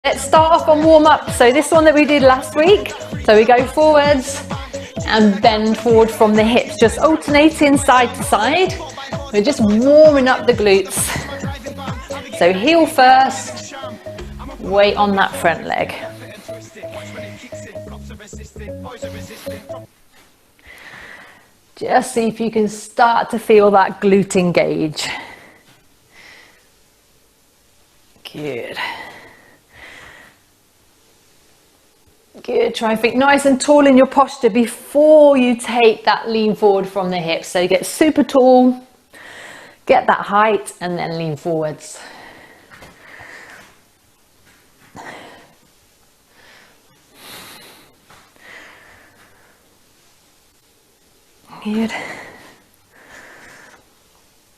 Let's start off on warm up. So this one that we did last week. So we go forwards and bend forward from the hips, just alternating side to side. We're just warming up the glutes. So heel first, weight on that front leg. Just see if you can start to feel that glute engage. Good. Good, try and think nice and tall in your posture before you take that lean forward from the hips. So you get super tall, get that height, and then lean forwards. Good.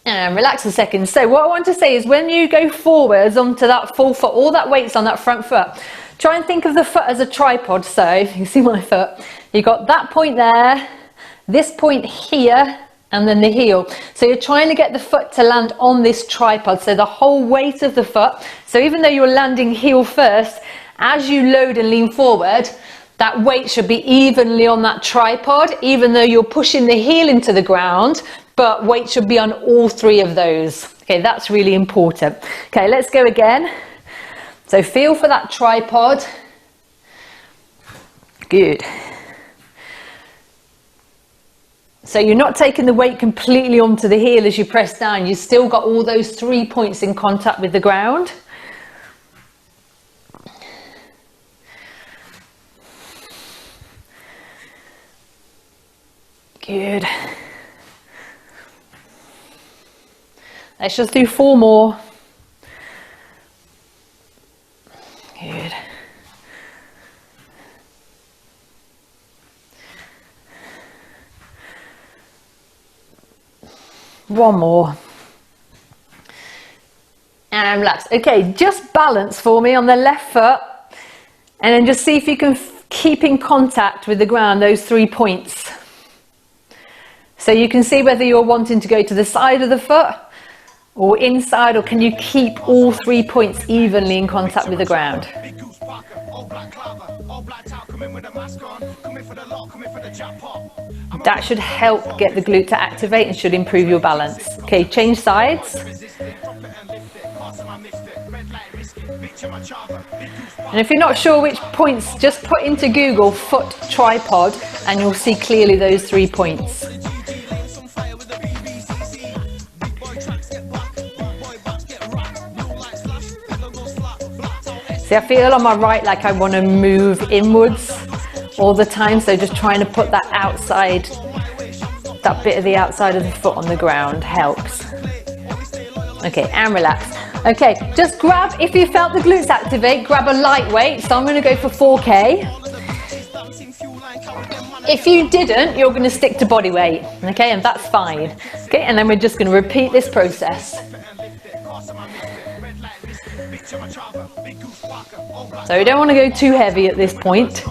And relax a second. So what I want to say is when you go forwards onto that full foot, all that weight's on that front foot, try and think of the foot as a tripod. So you can see my foot. You got that point there, this point here, and then the heel. So you're trying to get the foot to land on this tripod. So the whole weight of the foot. So even though you're landing heel first, as you load and lean forward, that weight should be evenly on that tripod, even though you're pushing the heel into the ground, but weight should be on all three of those. Okay, that's really important. Okay, let's go again. So feel for that tripod. Good. So you're not taking the weight completely onto the heel as you press down. You've still got all those 3 points in contact with the ground. Good. Let's just do 4 more. Good. One more. And relax. Okay, just balance for me on the left foot. And then just see if you can keep in contact with the ground, those 3 points. So you can see whether you're wanting to go to the side of the foot or inside, or can you keep all 3 points evenly in contact with the ground? That should help get the glute to activate and should improve your balance. Okay, change sides. And if you're not sure which points, just put into Google foot tripod and you'll see clearly those 3 points. See, I feel on my right like I want to move inwards all the time, so just trying to put that outside, that bit of the outside of the foot on the ground helps. Okay, and relax. Okay, just grab, if you felt the glutes activate, grab a lightweight. So I'm going to go for 4K. If you didn't, you're going to stick to body weight, okay, and that's fine. Okay, and then we're just going to repeat this process. So you don't want to go too heavy at this point.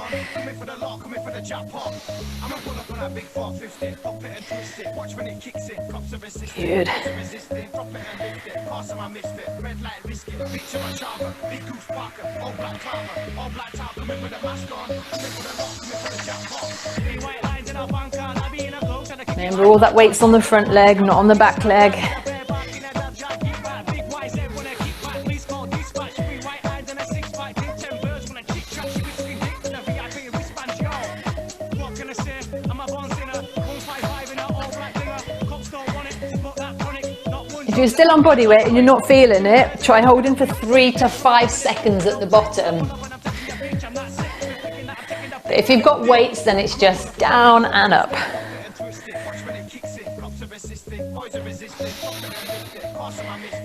Good. Remember, all that weight's on the front leg, not on the back leg. If you're still on body weight and you're not feeling it, try holding for 3 to 5 seconds at the bottom. But if you've got weights, then it's just down and up.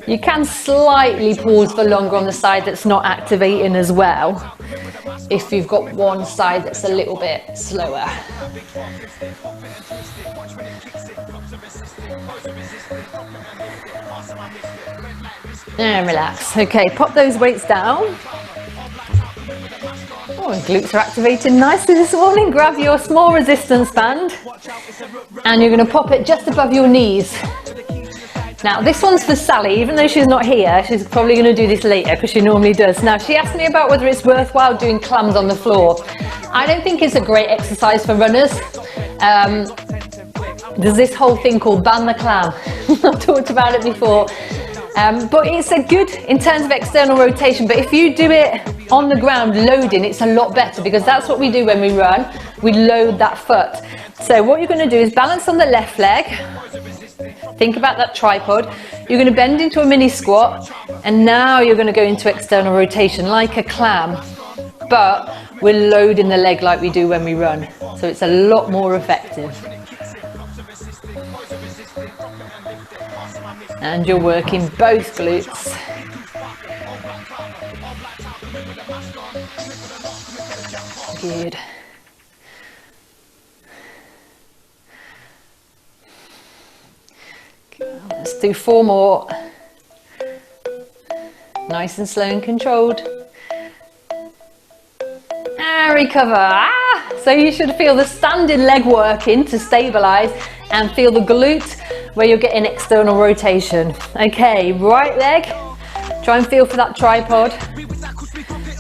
You can slightly pause for longer on the side that's not activating as well, if you've got one side that's a little bit slower. And relax. Okay, pop those weights down. Oh, and glutes are activating nicely this morning. Grab your small resistance band and you're going to pop it just above your knees. Now this one's for Sally, even though she's not here, she's probably going to do this later because she normally does. Now she asked me about whether it's worthwhile doing clams on the floor. I don't think it's a great exercise for runners. There's this whole thing called ban the clam. I've talked about it before. But it's a good in terms of external rotation, but if you do it on the ground loading, it's a lot better because that's what we do when we run. We load that foot. So what you're going to do is balance on the left leg. Think about that tripod. You're going to bend into a mini squat, and now you're going to go into external rotation like a clam, but we're loading the leg like we do when we run. So it's a lot more effective. And you're working both glutes. Good. Let's do 4 more. Nice and slow and controlled. And recover. So you should feel the standing leg working to stabilize and feel the glute where you're getting external rotation. Okay, right leg. Try and feel for that tripod.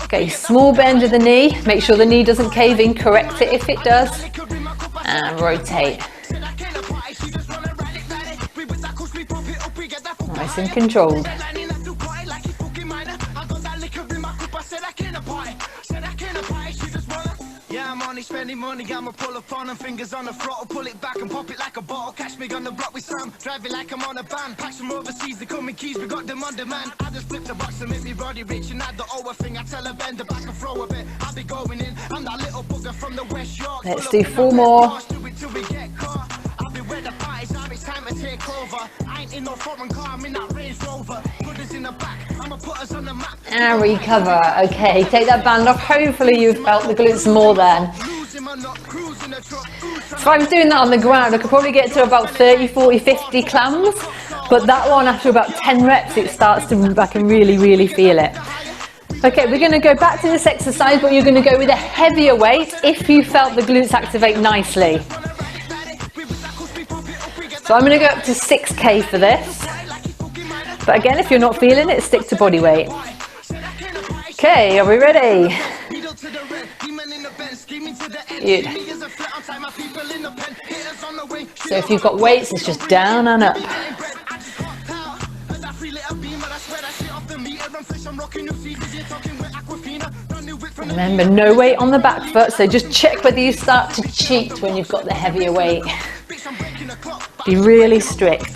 Okay, small bend of the knee. Make sure the knee doesn't cave in. Correct it if it does. And rotate. Nice and controlled. Spending money, I'ma pull up on them, fingers on the throttle, pull it back and pop it like a bottle. Catch me on the block with Sam, driving like I'm on a van. Packs from overseas, they come in keys, we got them on demand. I just flip the box and make me body rich, and add the over thing. I tell a bend the back and throw a bit. I'll be going in, I'm that little booger from the West York. Let's do 4 more. I'll be where the party's at, it's time to take over. I ain't in no foreign car, I'm in that Range Rover. Put us in the back, I'ma put us on the map. And recover. Okay, take that band off. Hopefully you've felt the glutes more then. So if I was doing that on the ground, I could probably get to about 30, 40, 50 clams. But that one, after about 10 reps, it starts to move back and really feel it. Okay, we're going to go back to this exercise, but you're going to go with a heavier weight if you felt the glutes activate nicely. So I'm going to go up to 6K for this. But again, if you're not feeling it, stick to body weight. Okay, are we ready? Good. So if you've got weights, it's just down and up. Remember, no weight on the back foot, so just check whether you start to cheat when you've got the heavier weight. Be really strict.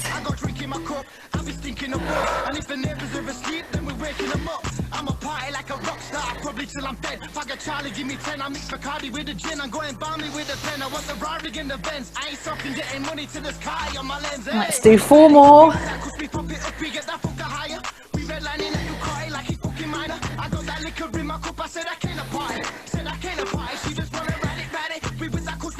Till I'm dead, fuck a Charlie, give me 10. I mix Bacardi with the gin, I'm going balmy with the pen. I want the Rari in the Benz. I ain't stopping getting money to this car on my lens. Let's do 4 more.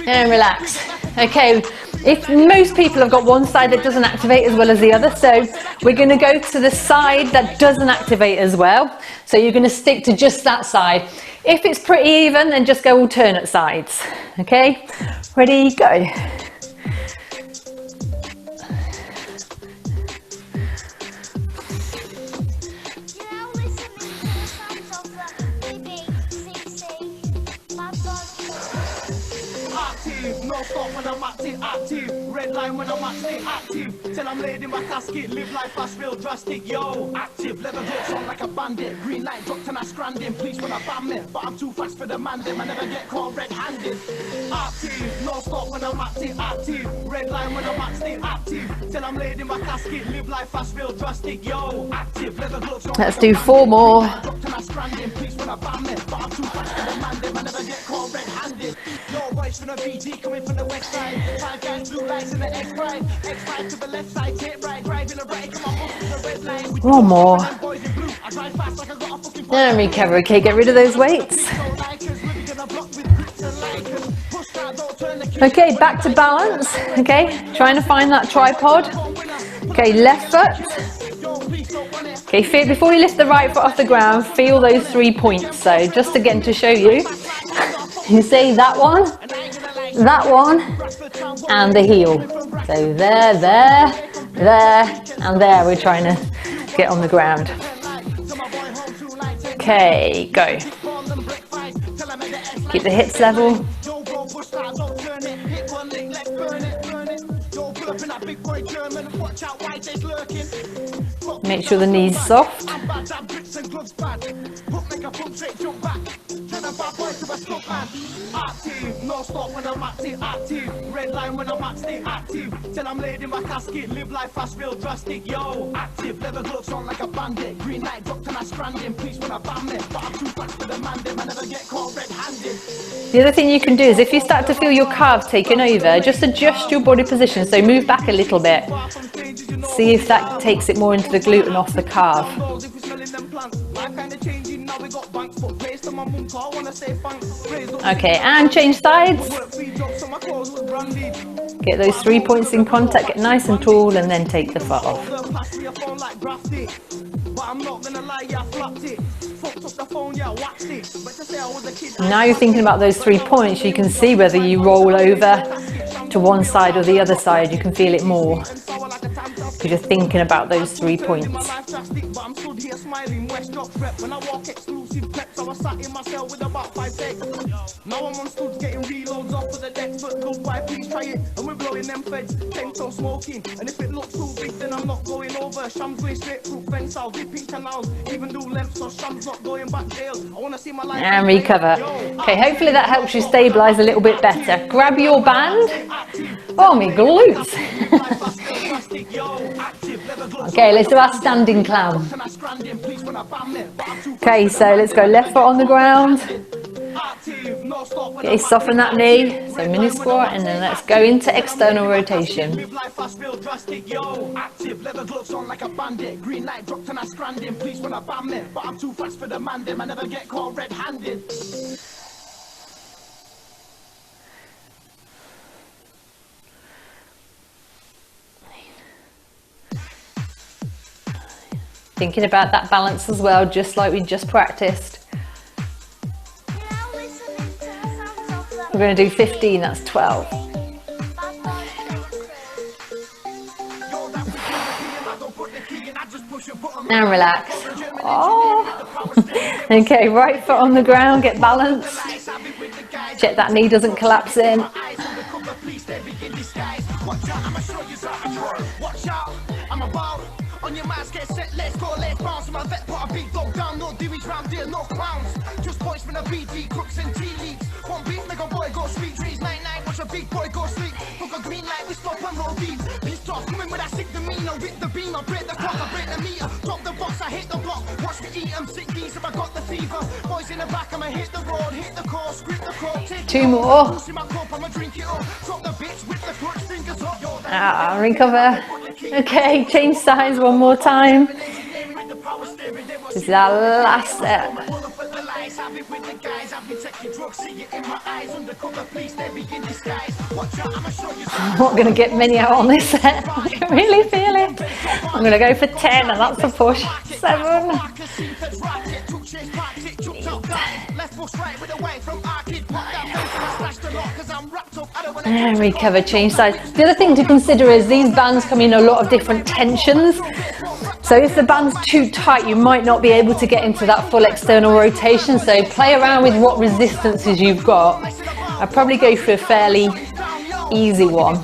And relax. Okay, if most people have got one side that doesn't activate as well as the other, so we're going to go to the side that doesn't activate as well. So you're going to stick to just that side. If it's pretty even, then just go alternate sides. Okay, ready, go. No stop when I'm active. Red line when I'm active. Till I'm laid in my casket, live life fast, real drastic. Yo, active, leather gloves on like a bandit. Green light dropped and I stranded. Please when I bam me, but I'm too fast for the man. I never get caught red-handed. Active, no stop when I'm active. Red line when I'm active. Till I'm laid in my casket, live life fast, real drastic. Yo, active, leather gloves on. Let's do 4 more. Please when I bam me, but I'm too fast for the man. I never get caught red-handed. No boys from the BG coming from the west side. 5 guys, 2 lights in the X5. X5 to the left side, take right, drive in the right, come on, to the red line. 1 more. And recover. Okay, get rid of those weights. Okay, back to balance. Okay, trying to find that tripod. Okay, left foot. Okay, feel, before you lift the right foot off the ground, feel those 3 points. So just again to show you, you say that one, and the heel. So there, there and there. We're trying to get on the ground. Okay, go. Keep the hips level. Make sure the knees soft. Active, no stop when I'm active. Red line when I'm active. Till I'm laid in my casket, live life fast, real drastic. Yo, active, leather gloves on like a bandit. Green light dropped and I stranding. Please when I bam it, but I'm too fast for the man. I never get caught red-handed. The other thing you can do is if you start to feel your calves taking over, just adjust your body position. So move back a little bit. See if that takes it more into the glute and off the calf. Okay, and change sides. Get those 3 points in contact, get nice and tall, and then take the foot off. Now you're thinking about those 3 points, you can see whether you roll over to one side or the other side, you can feel it more. Because you're thinking about those 3 points. Now I'm on stools getting reloads off of the decks, but go by, please try it. And we're blowing them feds, 10 ton smoking. And if it looks too big, then I'm not going over. Shams way straight through fence, I'll dip in canals, even do lengths, so Shams not going back jail. I wanna see my life. And recover. Okay, hopefully that helps you stabilize a little bit better. Grab your band. Oh, my glutes. Okay, let's do our standing clown. Okay, so let's go left foot on the ground. Okay, soften that knee, so mini squat, and then let's go into external rotation. Thinking about that balance as well, just like we just practiced. We're going to do 15, that's 12. And relax. Oh. Okay, right foot on the ground, get balanced. Check that knee doesn't collapse in. On your mask, get set, let's go, let's bounce. My vet put a big dog down, no dewies round here, no clowns. Just points from the BG, crooks and tea leaves. One beat, make a boy go sweet trees. 9-9, watch a big boy go sleep. Took a green light, we stop and roll deep. Pissed off, coming with that sick demeanor. Rip the beam, I break the clock, I break the meter. Drop the box, I hit the block. Watch me eat, I'm sick geese if I got the fever. Boys in the back, I'ma hit the road, hit the course, grip the croak. Two more. Recover. Okay, change sides one more time. This is our last set. I'm not going to get many out on this set. I can really feel it. I'm going to go for 10 and that's a push. 7. And recover, change sides. The other thing to consider is these bands come in a lot of different tensions. So if the band's too tight, you might not be able to get into that full external rotation. So play around with what resistances you've got. I'd probably go for a fairly easy one.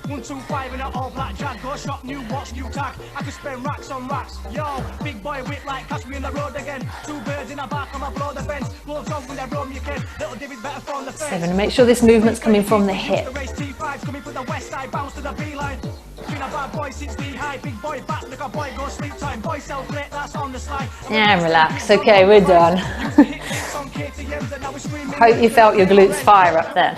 125 in an all black jag, go shop, new watch, new tag. I could spend racks on racks. Yo, big boy whip like catch me in the road again. 2 birds in a back, I'ma blow the fence. Gloves on when they roam you can. Little divvy's better from the fence. 7, make sure this movement's coming from the hip. The race T5's coming from the west side, bounce to the beeline. Been a bad boy since knee high, big boy back, look a boy go sleep time. Boy self plate, that's on the slide. Yeah, relax. Okay, we're done. Hope you felt your glutes fire up then.